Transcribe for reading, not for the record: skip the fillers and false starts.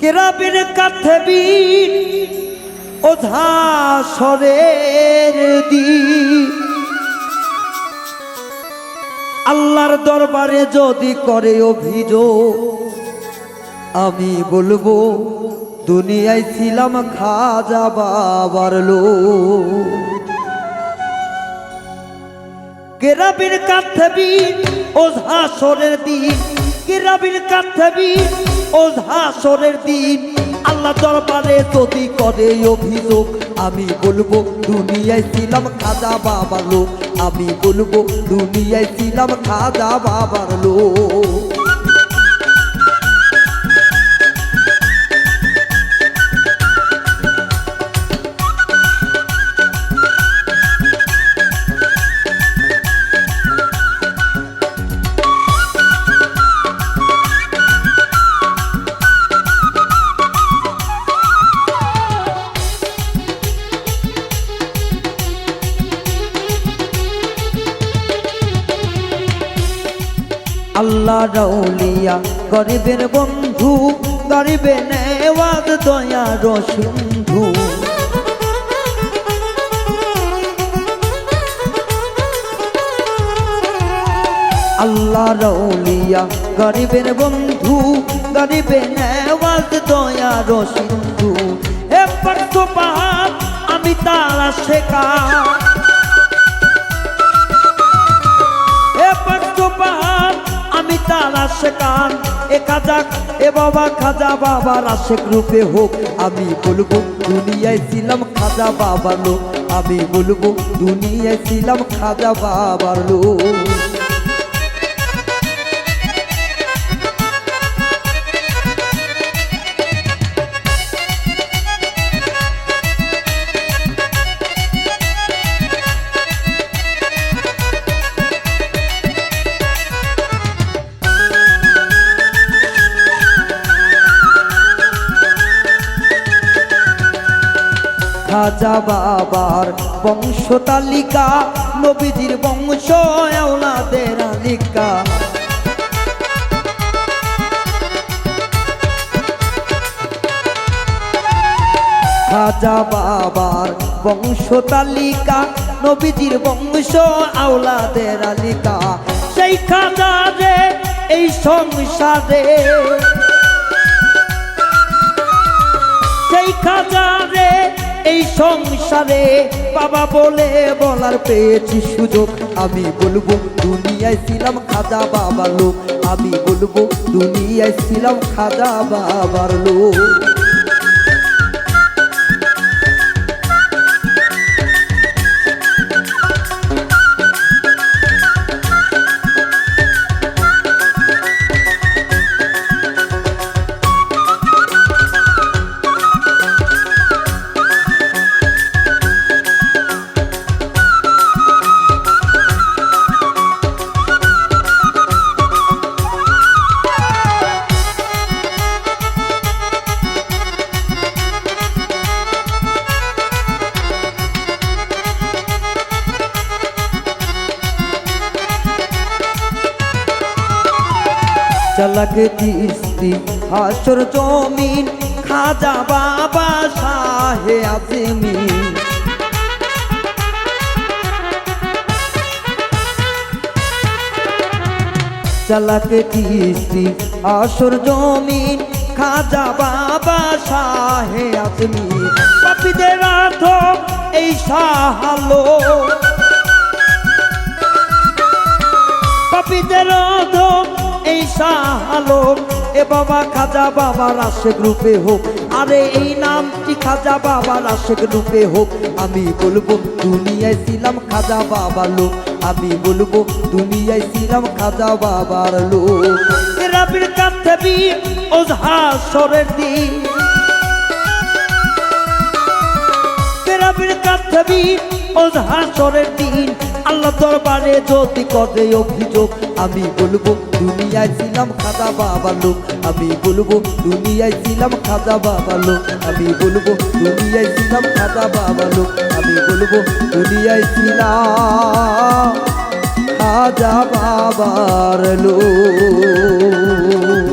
কেরাবির কাথেবির ওঝা সরের দিন আল্লাহর দরবারে যদি করে অভিযোগ আমি বলবো দুনিয়ায় ছিলাম খাজা বাবার লোক। কেরাবির কাথেবির ওঝা সরের দিন কেরাবির কাথেবির ওঝা সরের দিন আল্লাহ দরবারে যদি করে অভিযোগ আমি বলবো দুনিয়ায় ছিলাম খাজা বাবার লোক আমি বলবো দুনিয়ায় ছিলাম খাজা বাবার লোক। আল্লাহ রাউলিয়া গরিবের বন্ধু গরিবে নেওয়াজ দয়ার সিন্ধু আল্লাহ রাউলিয়া গরিবের বন্ধু গরিবে নেওয়াজ দয়ার সিন্ধু এবার তো পাহাড় আমি তারা শেখা এবার তো পাহাড় আমি তার আশেকান এ খাজা এ বাবা খাজা বাবার আশেক রূপে হোক আমি বলবো দুনিয়ায় ছিলাম খাজা বাবার লোক আমি বলবো দুনিয়ায় ছিলাম খাজা বাবার লোক। খাজা বাবার বংশ তালিকা নবীজির বংশ আওলাদের তালিকা খাজা বাবার বংশ তালিকা নবীজির বংশ আওলাদের তালিকা সেই খাজা রে এই সংসারে সেই খাজা রে এই সংসারে বাবা বলে বলার পেয়েছি সুযোগ আমি বলবো দুনিয়ায় ছিলাম খাজা বাবার লোক আমি বলবো দুনিয়ায় ছিলাম খাজা বাবার লোক। চালাক চিশতি হাসর জমিন খাজা বাবা শাহে আজমিন চালাক চিশতি হাসর জমিন খাজা বাবা শাহে আজমিন পাপীদের আধম এই সাহালো পাপীদের আধম এই শাহালোক এ বাবা খাজা বাবার আশেক রূপে হোক আরে এই নামটি খাজা বাবার আশেক রূপে হোক আমি বলবো দুনিয়ায় ছিলাম খাজা বাবার লোক আমি বলবো দুনিয়ায় ছিলাম খাজা বাবার লোক। কেরাবির কাথেবির ওঝা সরের দিন কেরাবির কাথেবির ওঝা সরের দিন আল্লাহ দরবারে যদি করে অভিযোগ আমি বলবো দুনিয়ায় ছিলাম খাজা বাবার লোক আমি বলবো দুনিয়ায় ছিলাম খাজা বাবার লোক আমি বলবো দুনিয়ায় ছিলাম খাজা বাবার লোক আমি বলবো দুনিয়ায় ছিলাম খাজা বাবার লোক।